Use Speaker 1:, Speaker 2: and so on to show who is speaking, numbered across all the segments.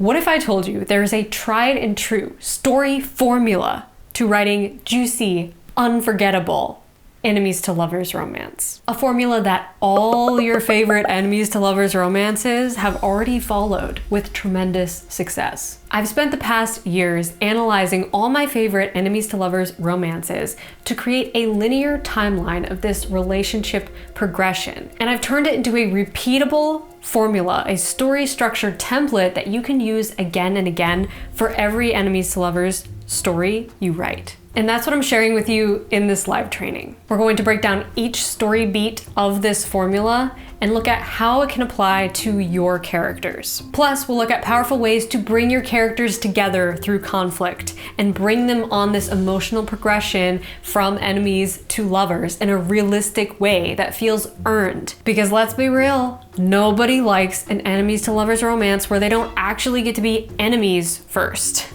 Speaker 1: What if I told you there's a tried and true story formula to writing juicy, unforgettable enemies to lovers romance? A formula that all your favorite enemies to lovers romances have already followed with tremendous success. I've spent the past years analyzing all my favorite enemies to lovers romances to create a linear timeline of this relationship progression. And I've turned it into a repeatable formula, a story structure template that you can use again and again for every enemies to lovers story you write. And that's what I'm sharing with you in this live training. We're going to break down each story beat of this formula and look at how it can apply to your characters. Plus, we'll look at powerful ways to bring your characters together through conflict and bring them on this emotional progression from enemies to lovers in a realistic way that feels earned. Because let's be real, nobody likes an enemies to lovers romance where they don't actually get to be enemies first.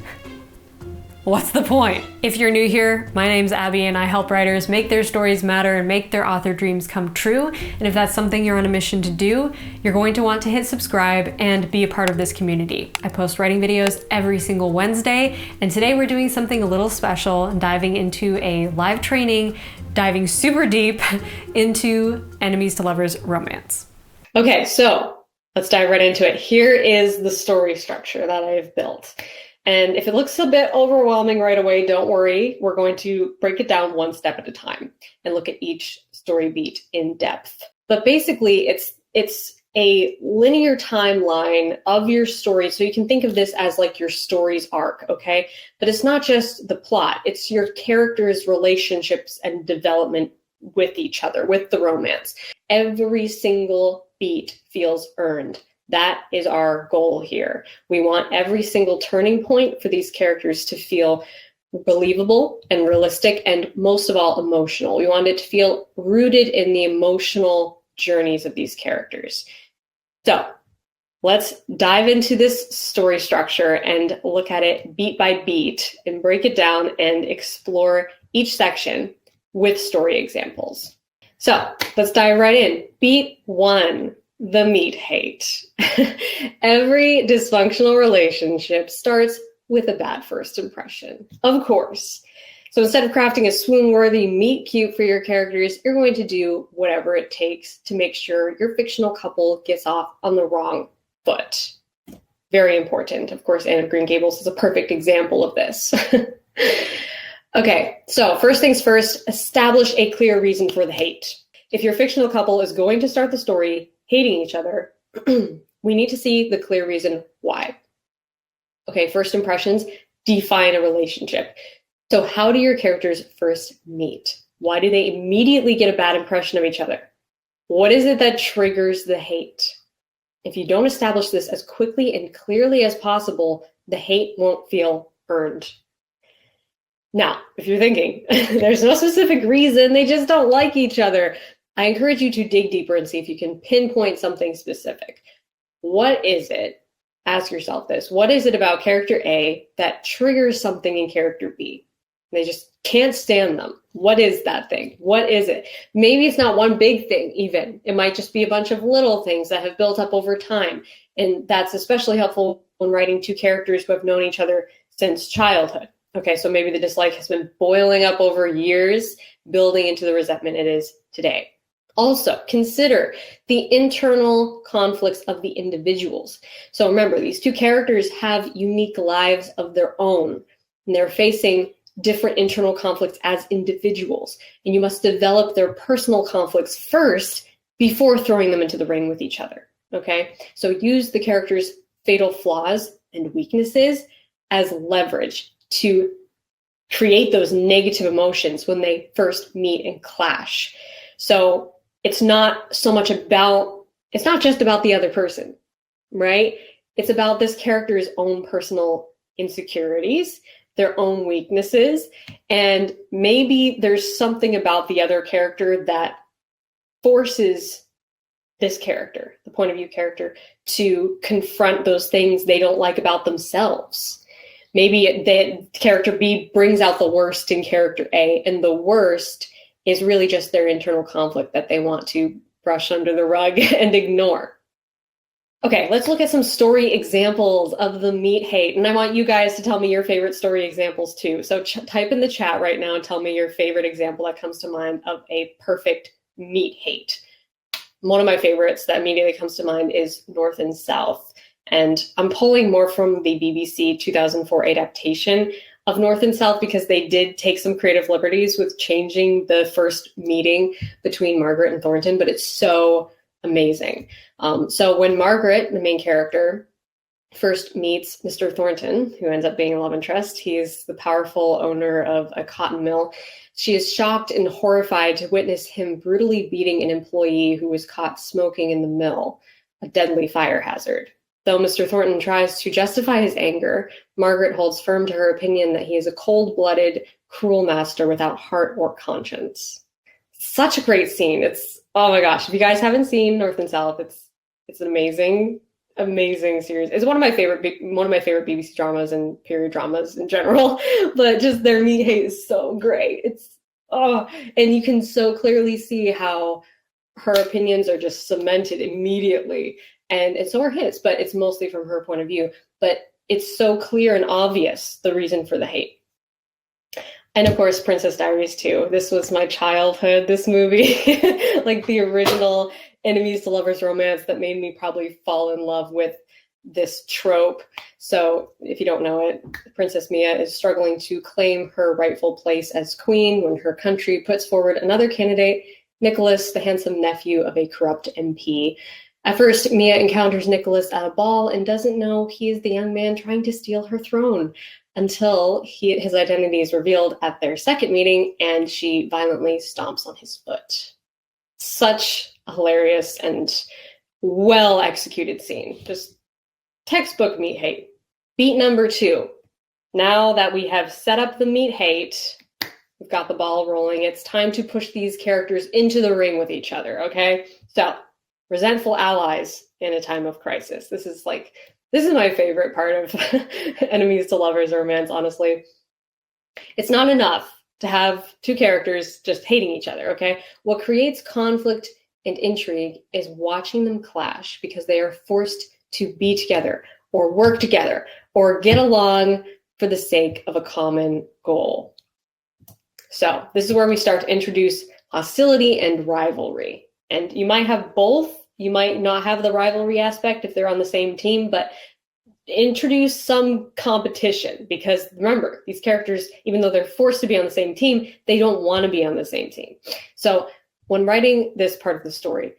Speaker 1: What's the point? If you're new here, my name's Abby and I help writers make their stories matter and make their author dreams come true. And if that's something you're on a mission to do, you're going to want to hit subscribe and be a part of this community. I post writing videos every single Wednesday, and today we're doing something a little special and diving into a live training, diving super deep into enemies to lovers romance. Okay, so let's dive right into it. Here is the story structure that I've built. And if it looks a bit overwhelming right away, don't worry. We're going to break it down one step at a time and look at each story beat in depth. But basically, it's a linear timeline of your story. So you can think of this as like your story's arc, okay? But it's not just the plot. It's your characters' relationships and development with each other, with the romance. Every single beat feels earned. That is our goal here. We want every single turning point for these characters to feel believable and realistic, and most of all, emotional. We want it to feel rooted in the emotional journeys of these characters. So let's dive into this story structure and look at it beat by beat and break it down and explore each section with story examples. So let's dive right in. Beat 1. The meat hate. Every dysfunctional relationship starts with a bad first impression, of course. So instead of crafting a swoon-worthy meet cute for your characters, you're going to do whatever it takes to make sure your fictional couple gets off on the wrong foot. Very important. Of course, Anne of Green Gables is a perfect example of this. Okay, so first things first, establish a clear reason for the hate. If your fictional couple is going to start the story hating each other, we need to see the clear reason why. Okay, first impressions, define a relationship. So how do your characters first meet? Why do they immediately get a bad impression of each other? What is it that triggers the hate? If you don't establish this as quickly and clearly as possible, the hate won't feel earned. Now, if you're thinking, there's no specific reason, they just don't like each other, I encourage you to dig deeper and see if you can pinpoint something specific. What is it? Ask yourself this. What is it about character A that triggers something in character B? They just can't stand them. What is that thing? What is it? Maybe it's not one big thing even. It might just be a bunch of little things that have built up over time. And that's especially helpful when writing two characters who have known each other since childhood. Okay, so maybe the dislike has been boiling up over years, building into the resentment it is today. Also, consider the internal conflicts of the individuals. So remember, these two characters have unique lives of their own, and they're facing different internal conflicts as individuals. And you must develop their personal conflicts first before throwing them into the ring with each other. Okay? So use the characters' fatal flaws and weaknesses as leverage to create those negative emotions when they first meet and clash. So it's not just about the other person, right? It's about this character's own personal insecurities, their own weaknesses, and maybe there's something about the other character that forces this character, the point of view character, to confront those things they don't like about themselves. Maybe the character B brings out the worst in character A, and the worst is really just their internal conflict that they want to brush under the rug and ignore. Okay, let's look at some story examples of the meat hate. And I want you guys to tell me your favorite story examples too. So type in the chat right now and tell me your favorite example that comes to mind of a perfect meat hate. One of my favorites that immediately comes to mind is North and South. And I'm pulling more from the BBC 2004 adaptation of North and South because they did take some creative liberties with changing the first meeting between Margaret and Thornton, but it's so amazing. So when Margaret, the main character, first meets Mr. Thornton, who ends up being a love interest, he's the powerful owner of a cotton mill. She is shocked and horrified to witness him brutally beating an employee who was caught smoking in the mill, a deadly fire hazard. Though Mr. Thornton tries to justify his anger, Margaret holds firm to her opinion that he is a cold-blooded, cruel master without heart or conscience. Such a great scene. It's, oh my gosh, if you guys haven't seen North and South, it's an amazing series. It's one of my favorite BBC dramas and period dramas in general, but just their meat hate is so great. And you can so clearly see how her opinions are just cemented immediately, and so are his, but it's mostly from her point of view. But it's so clear and obvious the reason for the hate. And of course, Princess Diaries too. This was my childhood, this movie, like the original enemies to lovers romance that made me probably fall in love with this trope. So if you don't know it, Princess Mia is struggling to claim her rightful place as queen when her country puts forward another candidate, Nicholas, the handsome nephew of a corrupt MP. At first, Mia encounters Nicholas at a ball and doesn't know he is the young man trying to steal her throne until his identity is revealed at their second meeting and she violently stomps on his foot. Such a hilarious and well-executed scene. Just textbook meat hate. Beat number 2. Now that we have set up the meat hate, we've got the ball rolling, it's time to push these characters into the ring with each other, okay? So, resentful allies in a time of crisis. This is my favorite part of enemies to lovers romance, honestly. It's not enough to have two characters just hating each other, okay? What creates conflict and intrigue is watching them clash because they are forced to be together or work together or get along for the sake of a common goal. So this is where we start to introduce hostility and rivalry. And you might have both. You might not have the rivalry aspect if they're on the same team, but introduce some competition because remember, these characters, even though they're forced to be on the same team, they don't want to be on the same team. So when writing this part of the story,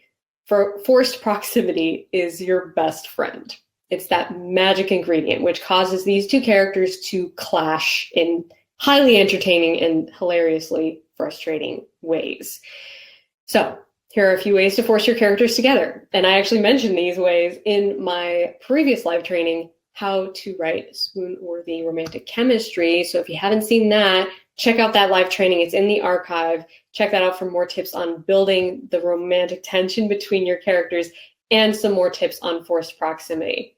Speaker 1: forced proximity is your best friend. It's that magic ingredient which causes these two characters to clash in highly entertaining and hilariously frustrating ways. So here are a few ways to force your characters together. And I actually mentioned these ways in my previous live training, How to Write Swoon-Worthy Romantic Chemistry. So if you haven't seen that, check out that live training. It's in the archive. Check that out for more tips on building the romantic tension between your characters and some more tips on forced proximity.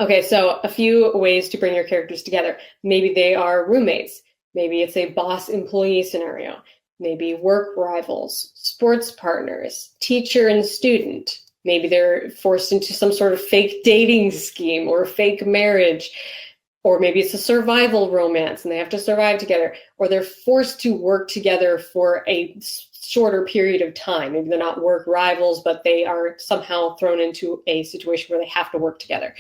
Speaker 1: Okay, so a few ways to bring your characters together. Maybe they are roommates. Maybe it's a boss-employee scenario. Maybe work rivals, sports partners, teacher and student. Maybe they're forced into some sort of fake dating scheme or fake marriage. Or maybe it's a survival romance and they have to survive together. Or they're forced to work together for a shorter period of time. Maybe they're not work rivals, but they are somehow thrown into a situation where they have to work together.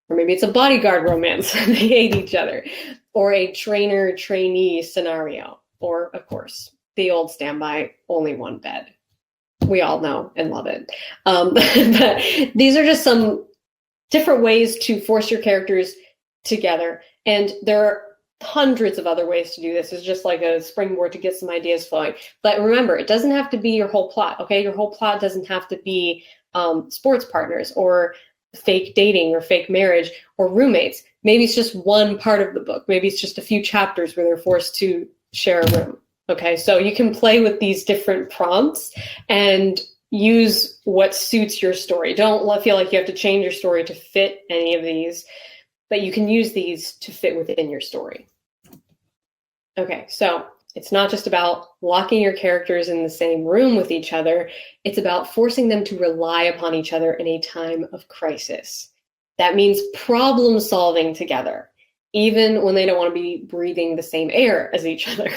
Speaker 1: Or maybe it's a bodyguard romance and they hate each other. Or a trainer-trainee scenario. Or, of course, the old standby, only one bed. We all know and love it. But these are just some different ways to force your characters together. And there are hundreds of other ways to do this. It's just like a springboard to get some ideas flowing. But remember, it doesn't have to be your whole plot, okay? Your whole plot doesn't have to be sports partners or fake dating or fake marriage or roommates. Maybe it's just one part of the book. Maybe it's just a few chapters where they're forced to share a room. Okay, so you can play with these different prompts and use what suits your story. Don't feel like you have to change your story to fit any of these, but you can use these to fit within your story. Okay, so It's not just about locking your characters in the same room with each other. It's about forcing them to rely upon each other in a time of crisis. That means problem solving together, even when they don't want to be breathing the same air as each other.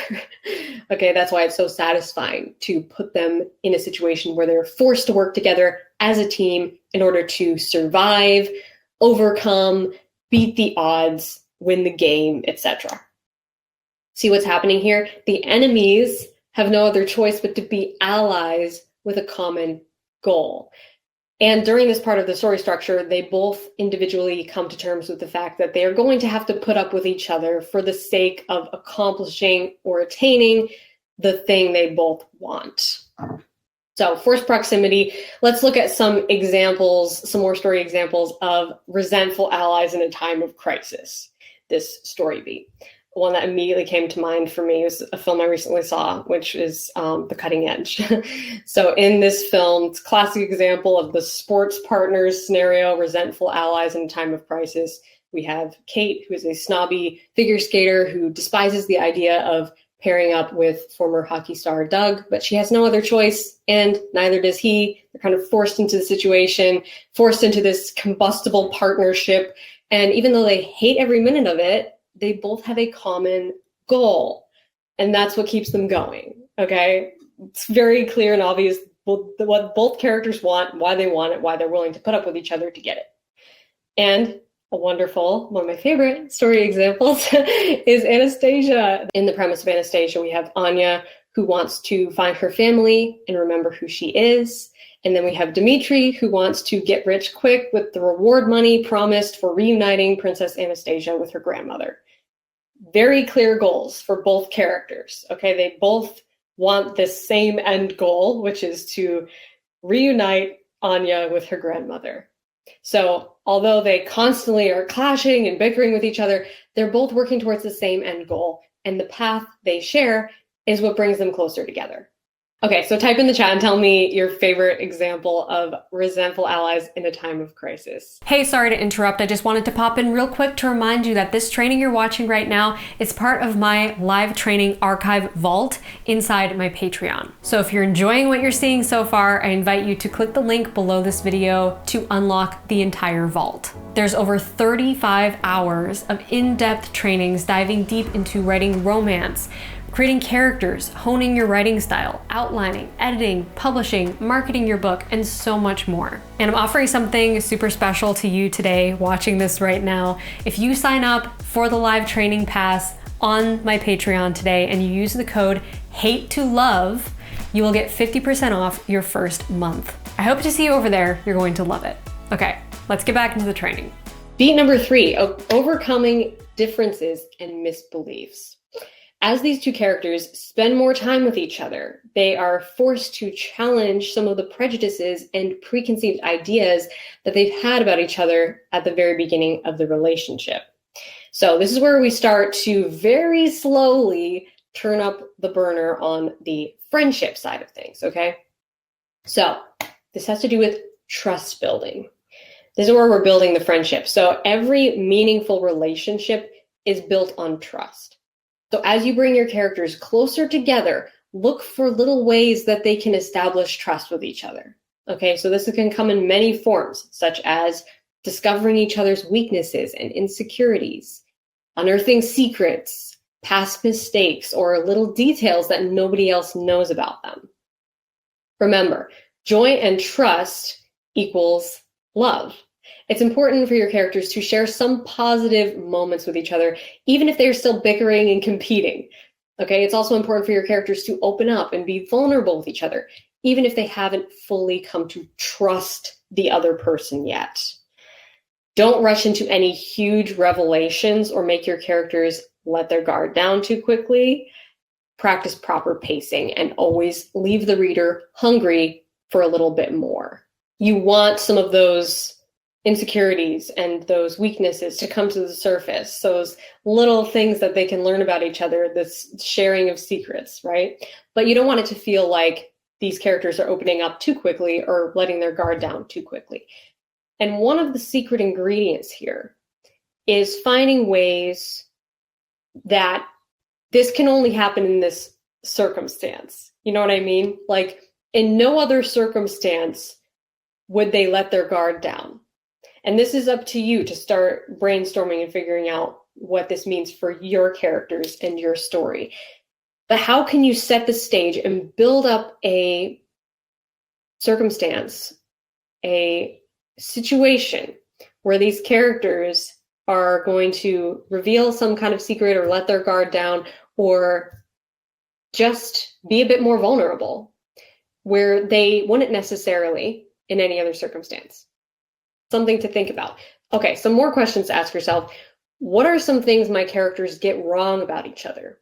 Speaker 1: Okay, that's why it's so satisfying to put them in a situation where they're forced to work together as a team in order to survive, overcome, beat the odds, win the game, etc. See what's happening here? The enemies have no other choice but to be allies with a common goal. And during this part of the story structure, they both individually come to terms with the fact that they are going to have to put up with each other for the sake of accomplishing or attaining the thing they both want. So forced proximity, let's look at some examples, some more story examples of resentful allies in a time of crisis, this story beat. One that immediately came to mind for me was a film I recently saw, which is The Cutting Edge. So in this film, it's a classic example of the sports partners scenario, resentful allies in a time of crisis. We have Kate, who is a snobby figure skater who despises the idea of pairing up with former hockey star Doug, but she has no other choice, and neither does he. They're kind of forced into the situation, forced into this combustible partnership, and even though they hate every minute of it, they both have a common goal, and that's what keeps them going, okay? It's very clear and obvious what both characters want, why they want it, why they're willing to put up with each other to get it. And a wonderful, one of my favorite story examples is Anastasia. In the premise of Anastasia, we have Anya, who wants to find her family and remember who she is. And then we have Dimitri, who wants to get rich quick with the reward money promised for reuniting Princess Anastasia with her grandmother. Very clear goals for both characters. Okay, they both want this same end goal, which is to reunite Anya with her grandmother. So although they constantly are clashing and bickering with each other, they're both working towards the same end goal. And the path they share is what brings them closer together. Okay, so type in the chat and tell me your favorite example of resentful allies in a time of crisis. Hey, sorry to interrupt. I just wanted to pop in real quick to remind you that this training you're watching right now is part of my live training archive vault inside my Patreon. So if you're enjoying what you're seeing so far, I invite you to click the link below this video to unlock the entire vault. There's over 35 hours of in-depth trainings diving deep into writing romance, creating characters, honing your writing style, outlining, editing, publishing, marketing your book, and so much more. And I'm offering something super special to you today watching this right now. If you sign up for the live training pass on my Patreon today and you use the code HATE2LOVE, you will get 50% off your first month. I hope to see you over there. You're going to love it. Okay, let's get back into the training. Beat number 3, overcoming differences and misbeliefs. As these two characters spend more time with each other, they are forced to challenge some of the prejudices and preconceived ideas that they've had about each other at the very beginning of the relationship. So this is where we start to very slowly turn up the burner on the friendship side of things, okay? So this has to do with trust building. This is where we're building the friendship. So every meaningful relationship is built on trust. So as you bring your characters closer together, look for little ways that they can establish trust with each other. Okay, so this can come in many forms, such as discovering each other's weaknesses and insecurities, unearthing secrets, past mistakes, or little details that nobody else knows about them. Remember, joy and trust equals love. It's important for your characters to share some positive moments with each other, even if they're still bickering and competing. Okay, it's also important for your characters to open up and be vulnerable with each other, even if they haven't fully come to trust the other person yet. Don't rush into any huge revelations or make your characters let their guard down too quickly. Practice proper pacing and always leave the reader hungry for a little bit more. You want some of those insecurities and those weaknesses to come to the surface, those little things that they can learn about each other, this sharing of secrets, right? But you don't want it to feel like these characters are opening up too quickly or letting their guard down too quickly. And one of the secret ingredients here is finding ways that this can only happen in this circumstance. You know what I mean? Like, in no other circumstance would they let their guard down. And this is up to you to start brainstorming and figuring out what this means for your characters and your story. But how can you set the stage and build up a circumstance, a situation where these characters are going to reveal some kind of secret or let their guard down or just be a bit more vulnerable where they wouldn't necessarily in any other circumstance? Something to think about. Okay, some more questions to ask yourself. What are some things my characters get wrong about each other?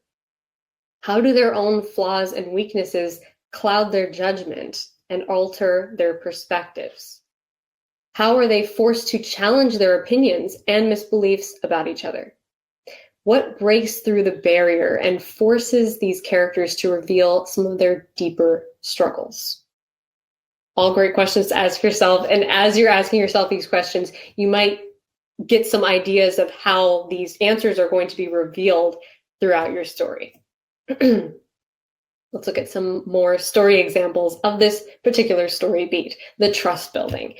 Speaker 1: How do their own flaws and weaknesses cloud their judgment and alter their perspectives? How are they forced to challenge their opinions and misbeliefs about each other? What breaks through the barrier and forces these characters to reveal some of their deeper struggles? All great questions to ask yourself. And as you're asking yourself these questions, you might get some ideas of how these answers are going to be revealed throughout your story. Let's look at some more story examples of this particular story beat, the trust building.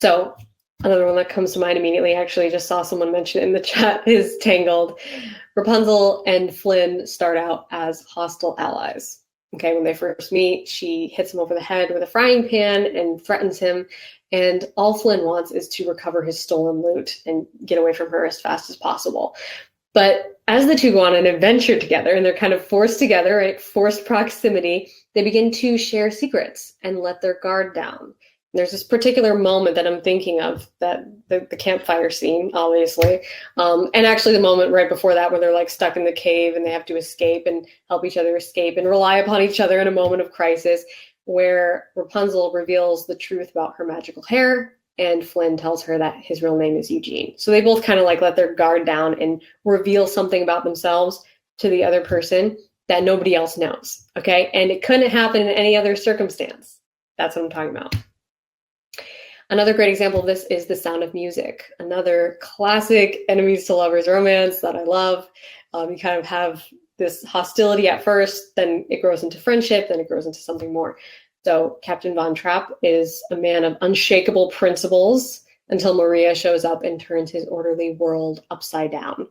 Speaker 1: So another one that comes to mind immediately, actually just saw someone mention it in the chat, is Tangled. Rapunzel and Flynn start out as hostile allies. Okay, when they first meet, she hits him over the head with a frying pan and threatens him. And all Flynn wants is to recover his stolen loot and get away from her as fast as possible. But as the two go on an adventure together and they're kind of forced together, right, forced proximity, they begin to share secrets and let their guard down. There's this particular moment that I'm thinking of, that the campfire scene, obviously, and actually the moment right before that where they're like stuck in the cave and they have to escape and help each other escape and rely upon each other in a moment of crisis, where Rapunzel reveals the truth about her magical hair and Flynn tells her that his real name is Eugene. So they both kind of like let their guard down and reveal something about themselves to the other person that nobody else knows, okay? And it couldn't happen in any other circumstance. That's what I'm talking about. Another great example of this is The Sound of Music, another classic enemies to lovers romance that I love. You kind of have this hostility at first, then it grows into friendship, then it grows into something more. So Captain Von Trapp is a man of unshakable principles until Maria shows up and turns his orderly world upside down.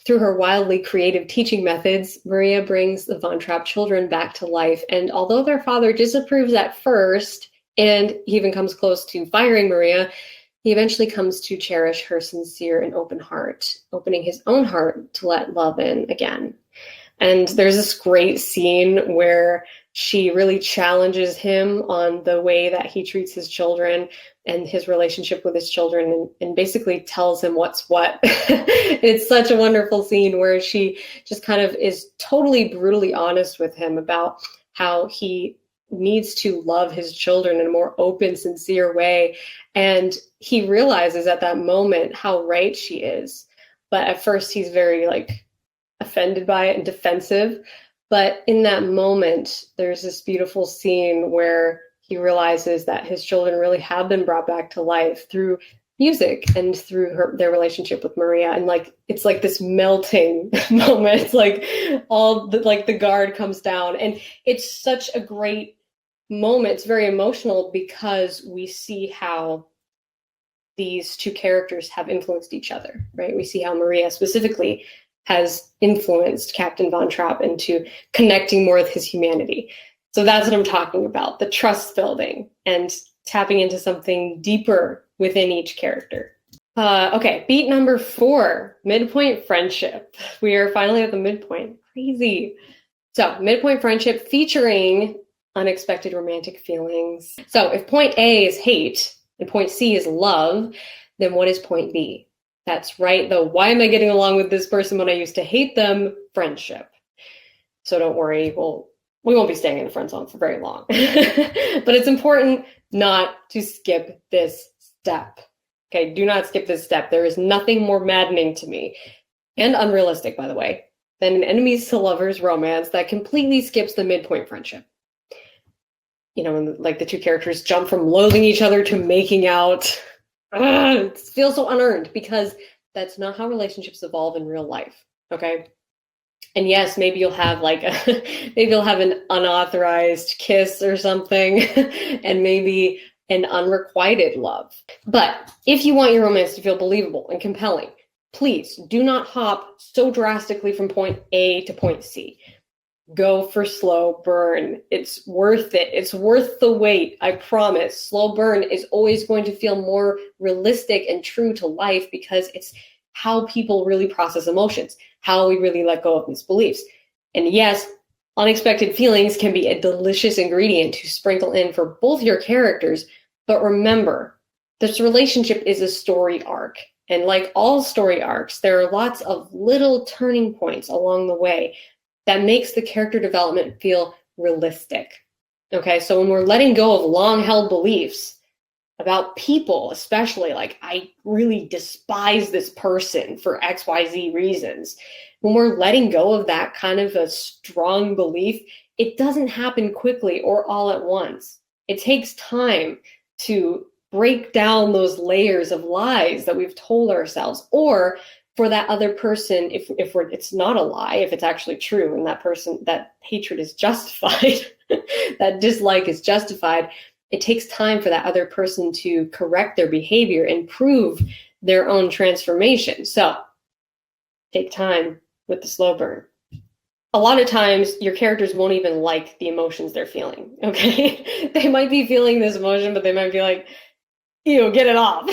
Speaker 1: Through her wildly creative teaching methods, Maria brings the Von Trapp children back to life. And although their father disapproves at first, and he even comes close to firing Maria, he eventually comes to cherish her sincere and open heart, opening his own heart to let love in again. And there's this great scene where she really challenges him on the way that he treats his children and his relationship with his children, and basically tells him what's what. It's such a wonderful scene where she just kind of is totally brutally honest with him about how he needs to love his children in a more open, sincere way. And he realizes at that moment how right she is. But at first he's very offended by it and defensive. But in that moment, there's this beautiful scene where he realizes that his children really have been brought back to life through music and through their relationship with Maria. And it's like this melting moment. It's like all the guard comes down, and it's such a great moment. It's very emotional because we see how these two characters have influenced each other, right? We see how Maria specifically has influenced Captain Von Trapp into connecting more with his humanity. So that's what I'm talking about, the trust building and tapping into something deeper within each character. Okay, beat number 4, midpoint friendship. We are finally at the midpoint. Crazy. So midpoint friendship featuring unexpected romantic feelings. So if point A is hate and point C is love, then what is point B? That's right, though. Why am I getting along with this person when I used to hate them? Friendship. So don't worry, we won't be staying in the friend zone for very long. But it's important not to skip this step. Okay, do not skip this step. There is nothing more maddening to me, and unrealistic, by the way, than an enemies to lovers romance that completely skips the midpoint friendship. You know, when the two characters jump from loathing each other to making out. It feels so unearned, because that's not how relationships evolve in real life, okay? And yes, maybe you'll have like maybe you'll have an unauthorized kiss or something, and maybe an unrequited love. But if you want your romance to feel believable and compelling, please do not hop so drastically from point A to point C. Go for slow burn. It's worth it. It's worth the wait. I promise. Slow burn is always going to feel more realistic and true to life because it's how people really process emotions, how we really let go of misbeliefs. And yes, unexpected feelings can be a delicious ingredient to sprinkle in for both your characters. But remember, this relationship is a story arc. And like all story arcs, there are lots of little turning points along the way that makes the character development feel realistic. Okay, so when we're letting go of long-held beliefs about people, especially like, I really despise this person for XYZ reasons, when we're letting go of that kind of a strong belief, it doesn't happen quickly or all at once. It takes time to break down those layers of lies that we've told ourselves, or for that other person, if it's not a lie, if it's actually true and that person, that hatred is justified, that dislike is justified, it takes time for that other person to correct their behavior and prove their own transformation. So take time with the slow burn. A lot of times your characters won't even like the emotions they're feeling, okay? They might be feeling this emotion, but they might be like, ew, get it off.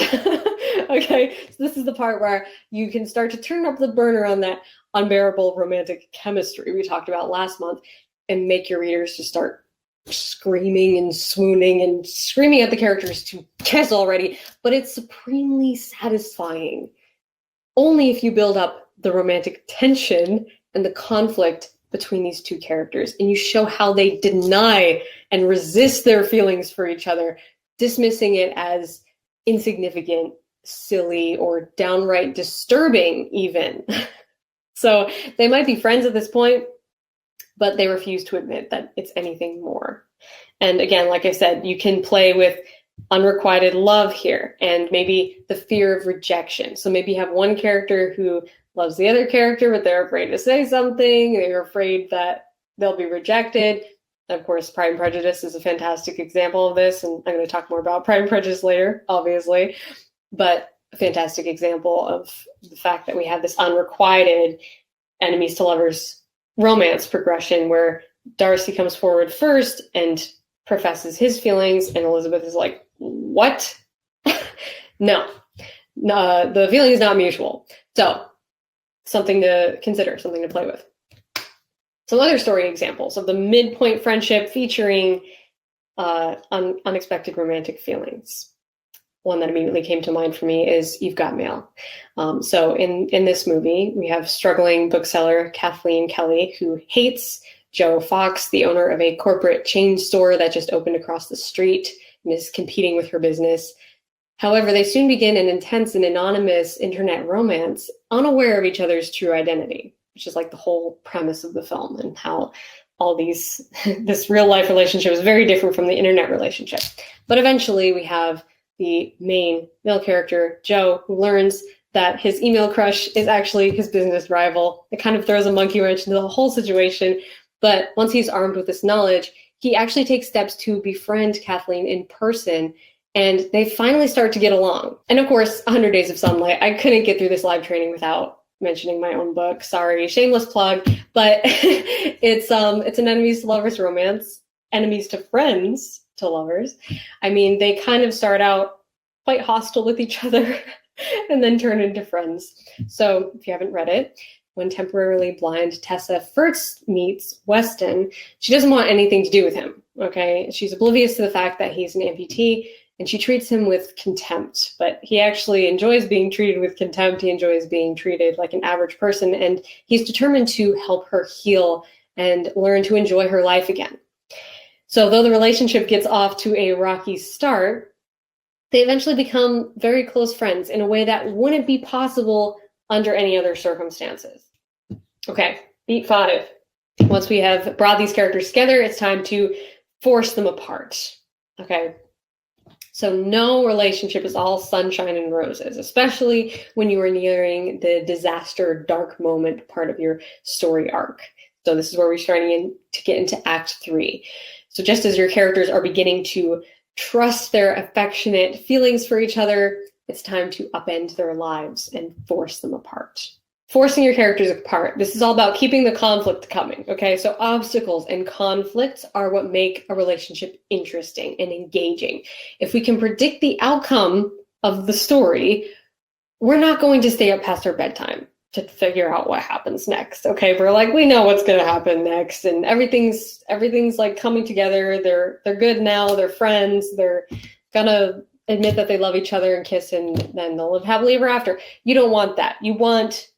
Speaker 1: Okay, so this is the part where you can start to turn up the burner on that unbearable romantic chemistry we talked about last month and make your readers just start screaming and swooning and screaming at the characters to kiss already. But it's supremely satisfying only if you build up the romantic tension and the conflict between these two characters and you show how they deny and resist their feelings for each other, dismissing it as insignificant, silly, or downright disturbing even. So they might be friends at this point, but they refuse to admit that it's anything more. And again, like I said, you can play with unrequited love here and maybe the fear of rejection. So maybe you have one character who loves the other character, but they're afraid to say something. They're afraid that they'll be rejected. Of course, Pride and Prejudice is a fantastic example of this, and I'm going to talk more about Pride and Prejudice later, obviously, but a fantastic example of the fact that we have this unrequited enemies to lovers romance progression where Darcy comes forward first and professes his feelings, and Elizabeth is like, what? No, the feeling is not mutual. So something to consider, something to play with. Some other story examples of the midpoint friendship featuring unexpected romantic feelings. One that immediately came to mind for me is You've Got Mail. So in this movie, we have struggling bookseller Kathleen Kelly, who hates Joe Fox, the owner of a corporate chain store that just opened across the street and is competing with her business. However, they soon begin an intense and anonymous internet romance, unaware of each other's true identity, which is like the whole premise of the film, and how all this real life relationship is very different from the internet relationship. But eventually we have the main male character, Joe, who learns that his email crush is actually his business rival. It kind of throws a monkey wrench into the whole situation. But once he's armed with this knowledge, he actually takes steps to befriend Kathleen in person, and they finally start to get along. And of course, 100 Days of Sunlight. I couldn't get through this live training without mentioning my own book. Sorry, shameless plug, but it's an enemies to lovers romance, enemies to friends to lovers. I mean, they kind of start out quite hostile with each other and then turn into friends. So if you haven't read it, when temporarily blind Tessa first meets Weston, she doesn't want anything to do with him, okay? She's oblivious to the fact that he's an amputee, and she treats him with contempt, but he actually enjoys being treated with contempt. He enjoys being treated like an average person, and he's determined to help her heal and learn to enjoy her life again. So though the relationship gets off to a rocky start, they eventually become very close friends in a way that wouldn't be possible under any other circumstances. Okay, beat 5. Once we have brought these characters together, it's time to force them apart. Okay. So no relationship is all sunshine and roses, especially when you are nearing the disaster dark moment part of your story arc. So this is where we're starting to get into Act 3. So just as your characters are beginning to trust their affectionate feelings for each other, it's time to upend their lives and force them apart. Forcing your characters apart. This is all about keeping the conflict coming, okay? So obstacles and conflicts are what make a relationship interesting and engaging. If we can predict the outcome of the story, we're not going to stay up past our bedtime to figure out what happens next, okay? We're like, we know what's going to happen next, and everything's like coming together. They're good now. They're friends. They're gonna admit that they love each other and kiss, and then they'll live happily ever after. You don't want that. You want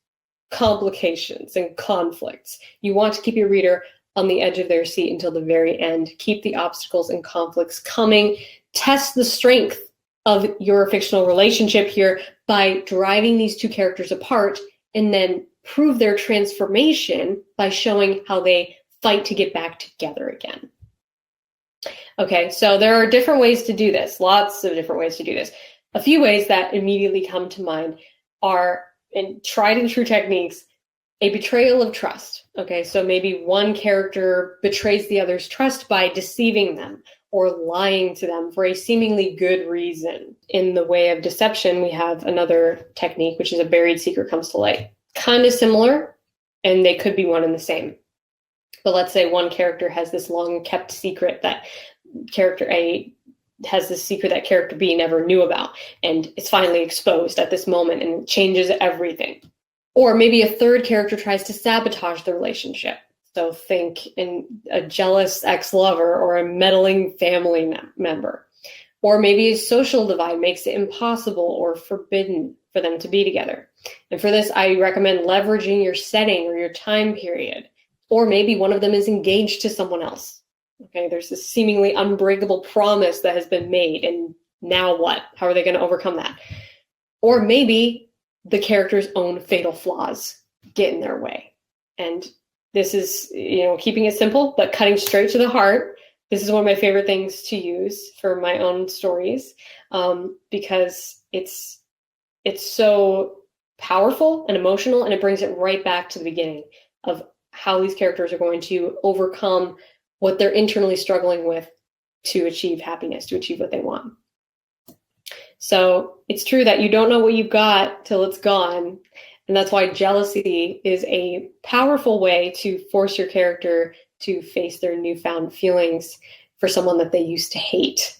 Speaker 1: complications and conflicts. You want to keep your reader on the edge of their seat until the very end. Keep the obstacles and conflicts coming. Test the strength of your fictional relationship here by driving these two characters apart, and then prove their transformation by showing how they fight to get back together again. Okay, so there are different ways to do this, lots of different ways to do this. A few ways that immediately come to mind are, in tried and true techniques, a betrayal of trust. Okay, so maybe one character betrays the other's trust by deceiving them or lying to them for a seemingly good reason. In the way of deception, we have another technique, which is a buried secret comes to light. Kind of similar, and they could be one and the same. But let's say one character has this long kept secret that character A has this secret that character B never knew about, and it's finally exposed at this moment, and it changes everything. Or maybe a third character tries to sabotage the relationship. So think in a jealous ex-lover or a meddling family member. Or maybe a social divide makes it impossible or forbidden for them to be together. And for this, I recommend leveraging your setting or your time period. Or maybe one of them is engaged to someone else. Okay, there's this seemingly unbreakable promise that has been made, and now what? How are they going to overcome that? Or maybe the character's own fatal flaws get in their way. And this is, keeping it simple, but cutting straight to the heart. This is one of my favorite things to use for my own stories, because it's so powerful and emotional, and it brings it right back to the beginning of how these characters are going to overcome what they're internally struggling with to achieve happiness, to achieve what they want. So it's true that you don't know what you've got till it's gone. And that's why jealousy is a powerful way to force your character to face their newfound feelings for someone that they used to hate.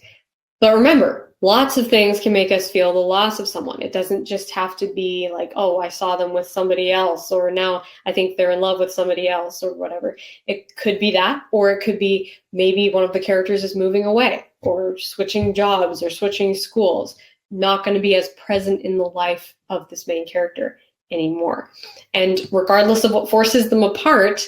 Speaker 1: But remember, lots of things can make us feel the loss of someone. It doesn't just have to be like, oh, I saw them with somebody else, or now I think they're in love with somebody else, or whatever. It could be that, or it could be maybe one of the characters is moving away, or switching jobs, or switching schools, not going to be as present in the life of this main character anymore. And regardless of what forces them apart,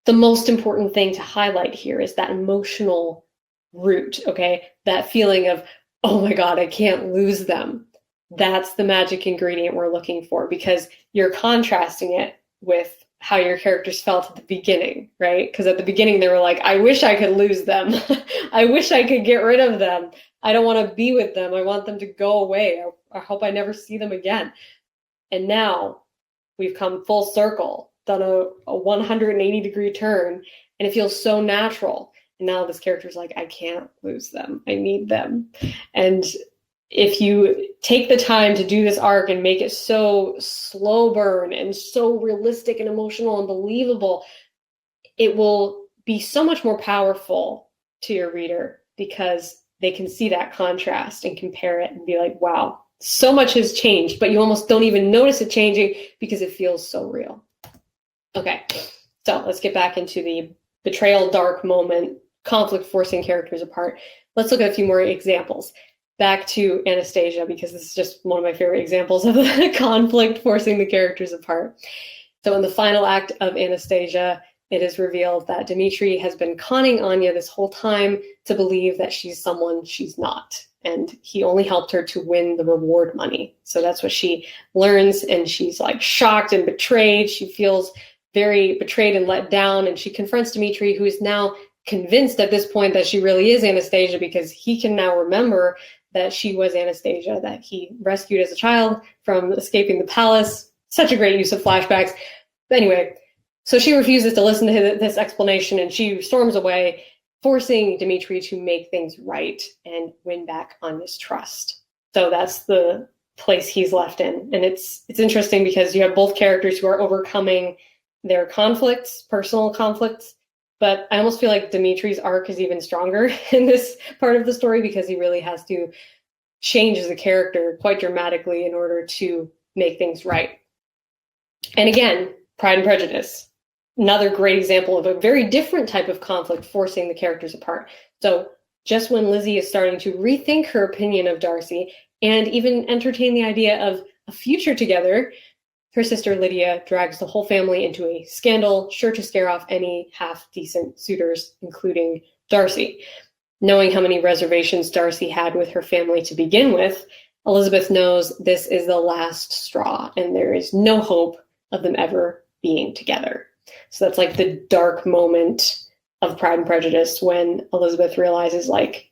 Speaker 1: the most important thing to highlight here is that emotional root, okay? That feeling of, oh my God, I can't lose them. That's the magic ingredient we're looking for, because you're contrasting it with how your characters felt at the beginning, right? Because at the beginning they were like, I wish I could lose them. I wish I could get rid of them. I don't want to be with them. I want them to go away. I hope I never see them again. And now we've come full circle, done a 180-degree turn, and it feels so natural. And now this character's like, I can't lose them. I need them. And if you take the time to do this arc and make it so slow burn and so realistic and emotional and believable, it will be so much more powerful to your reader, because they can see that contrast and compare it and be like, wow, so much has changed, but you almost don't even notice it changing because it feels so real. Okay, so let's get back into the betrayal dark moment, conflict forcing characters apart. Let's look at a few more examples. Back to Anastasia, because this is just one of my favorite examples of the conflict forcing the characters apart. So in the final act of Anastasia, it is revealed that Dmitri has been conning Anya this whole time to believe that she's someone she's not. And he only helped her to win the reward money. So that's what she learns, and she's like shocked and betrayed. She feels very betrayed and let down, and she confronts Dmitri, who is now convinced at this point that she really is Anastasia, because he can now remember that she was Anastasia, that he rescued as a child from escaping the palace. Such a great use of flashbacks. But anyway, so she refuses to listen to this explanation, and she storms away, forcing Dmitri to make things right and win back on his trust. So that's the place he's left in. And it's interesting because you have both characters who are overcoming their conflicts, personal conflicts, but I almost feel like Dimitri's arc is even stronger in this part of the story because he really has to change as a character quite dramatically in order to make things right. And again, Pride and Prejudice, another great example of a very different type of conflict forcing the characters apart. So just when Lizzie is starting to rethink her opinion of Darcy and even entertain the idea of a future together, her sister Lydia drags the whole family into a scandal, sure to scare off any half-decent suitors, including Darcy. Knowing how many reservations Darcy had with her family to begin with, Elizabeth knows this is the last straw, and there is no hope of them ever being together. So that's like the dark moment of Pride and Prejudice when Elizabeth realizes, like,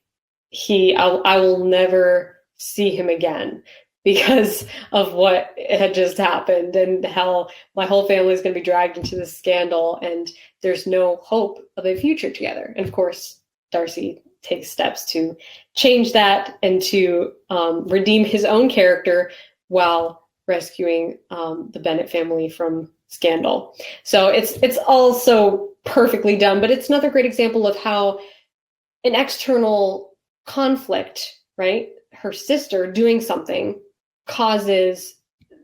Speaker 1: I will never see him again because of what had just happened and how my whole family is going to be dragged into this scandal and there's no hope of a future together. And of course, Darcy takes steps to change that and to redeem his own character while rescuing the Bennet family from scandal. So it's also perfectly done, but it's another great example of how an external conflict, right? Her sister doing something causes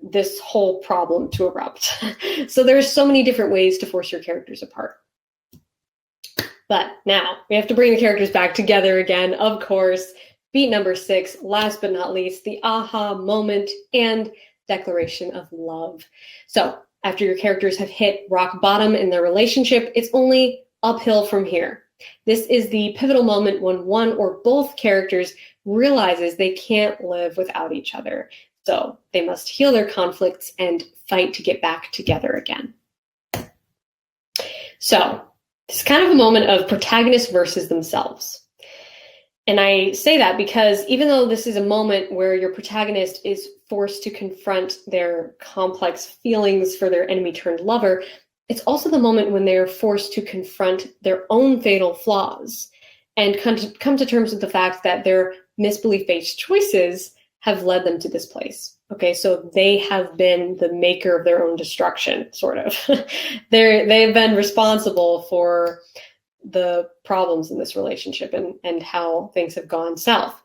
Speaker 1: this whole problem to erupt. So there's so many different ways to force your characters apart. But now we have to bring the characters back together again, of course. Beat number 6, last but not least, the aha moment and declaration of love. So after your characters have hit rock bottom in their relationship, it's only uphill from here. This is the pivotal moment when one or both characters realizes they can't live without each other. So they must heal their conflicts and fight to get back together again. So it's kind of a moment of protagonists versus themselves. And I say that because even though this is a moment where your protagonist is forced to confront their complex feelings for their enemy turned lover, it's also the moment when they're forced to confront their own fatal flaws and come to terms with the fact that their misbelief-based choices have led them to this place. Okay, so they have been the maker of their own destruction, sort of. They've been responsible for the problems in this relationship and how things have gone south.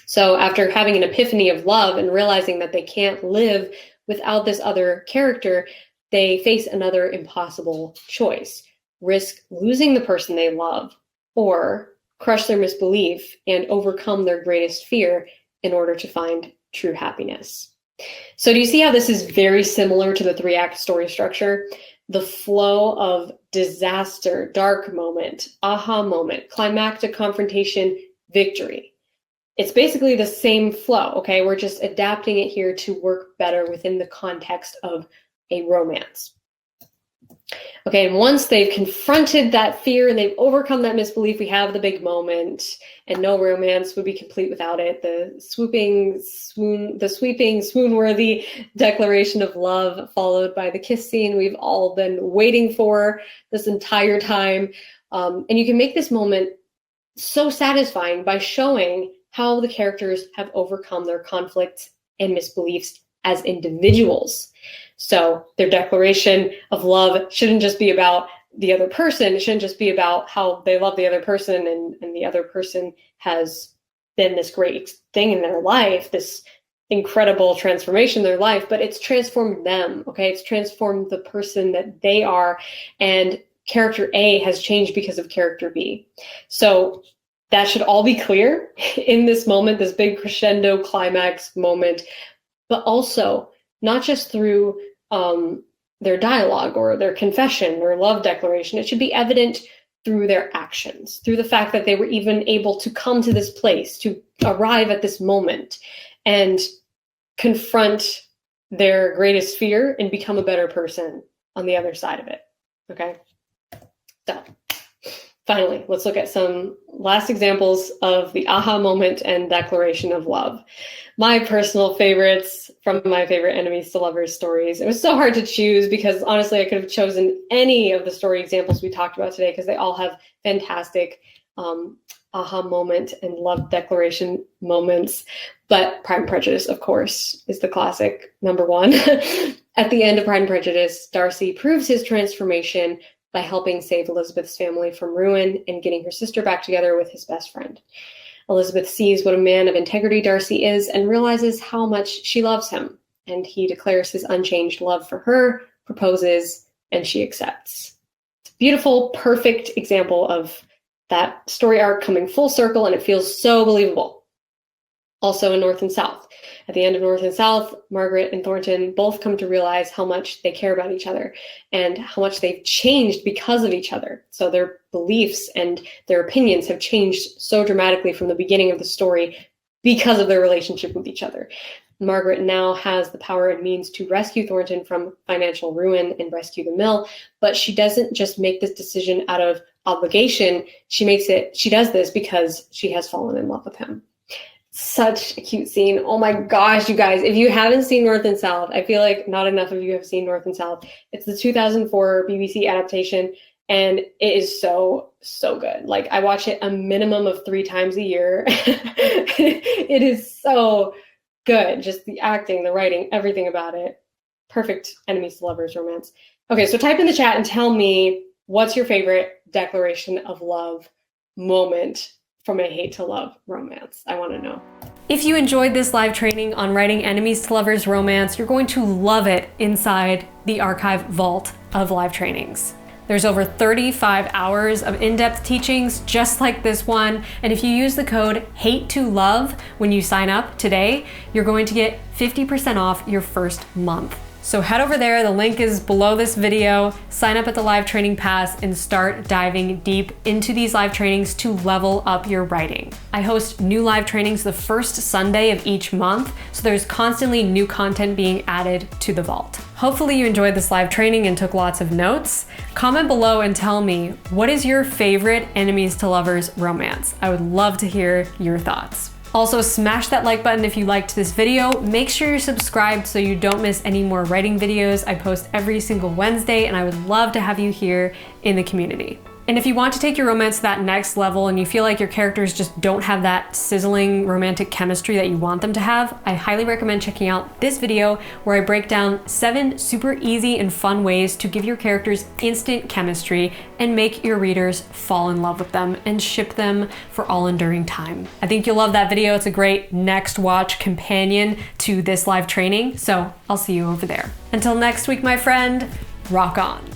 Speaker 1: So after having an epiphany of love and realizing that they can't live without this other character, they face another impossible choice: risk losing the person they love or crush their misbelief and overcome their greatest fear in order to find true happiness. So do you see how this is very similar to the 3-act story structure? The flow of disaster, dark moment, aha moment, climactic confrontation, victory. It's basically the same flow, okay? We're just adapting it here to work better within the context of a romance. Okay, and once they've confronted that fear and they've overcome that misbelief, we have the big moment, and no romance would be complete without it. The sweeping, swoon-worthy declaration of love, followed by the kiss scene we've all been waiting for this entire time. And you can make this moment so satisfying by showing how the characters have overcome their conflicts and misbeliefs as individuals. So their declaration of love shouldn't just be about the other person. It shouldn't just be about how they love the other person and the other person has been this great thing in their life, this incredible transformation in their life, but it's transformed them, okay? It's transformed the person that they are, and character A has changed because of character B. So that should all be clear in this moment, this big crescendo climax moment, but also not just through their dialogue or their confession or love declaration. It should be evident through their actions, through the fact that they were even able to come to this place, to arrive at this moment and confront their greatest fear and become a better person on the other side of it. Okay? So Finally, let's look at some last examples of the aha moment and declaration of love. My personal favorites from my favorite enemies to lovers stories. It was so hard to choose because honestly, I could have chosen any of the story examples we talked about today because they all have fantastic aha moment and love declaration moments. But Pride and Prejudice, of course, is the classic number one. At the end of Pride and Prejudice, Darcy proves his transformation by helping save Elizabeth's family from ruin and getting her sister back together with his best friend. Elizabeth sees what a man of integrity Darcy is and realizes how much she loves him. And he declares his unchanged love for her, proposes, and she accepts. It's a beautiful, perfect example of that story arc coming full circle, and it feels so believable. Also in North and South. At the end of North and South, Margaret and Thornton both come to realize how much they care about each other and how much they've changed because of each other. So their beliefs and their opinions have changed so dramatically from the beginning of the story because of their relationship with each other. Margaret now has the power and means to rescue Thornton from financial ruin and rescue the mill, but she doesn't just make this decision out of obligation. She does this because she has fallen in love with him. Such a cute scene. Oh my gosh, you guys, if you haven't seen North and South, I feel like not enough of you have seen North and South. It's the 2004 BBC adaptation, and it is so, so good. Like, I watch it a minimum of 3 times a year. It is so good. Just the acting, the writing, everything about it. Perfect enemies to lovers romance. Okay, so type in the chat and tell me what's your favorite declaration of love moment from a hate to love romance. I want to know. If you enjoyed this live training on writing enemies to lovers romance, you're going to love it inside the archive vault of live trainings. There's over 35 hours of in-depth teachings just like this one. And if you use the code HATE2LOVE when you sign up today, you're going to get 50% off your first month. So head over there, the link is below this video, sign up at the live training pass and start diving deep into these live trainings to level up your writing. I host new live trainings the first Sunday of each month, so there's constantly new content being added to the vault. Hopefully you enjoyed this live training and took lots of notes. Comment below and tell me, what is your favorite enemies to lovers romance? I would love to hear your thoughts. Also, smash that like button if you liked this video. Make sure you're subscribed so you don't miss any more writing videos. I post every single Wednesday, and I would love to have you here in the community. And if you want to take your romance to that next level and you feel like your characters just don't have that sizzling romantic chemistry that you want them to have, I highly recommend checking out this video where I break down 7 super easy and fun ways to give your characters instant chemistry and make your readers fall in love with them and ship them for all enduring time. I think you'll love that video. It's a great next watch companion to this live training. So I'll see you over there. Until next week, my friend, rock on.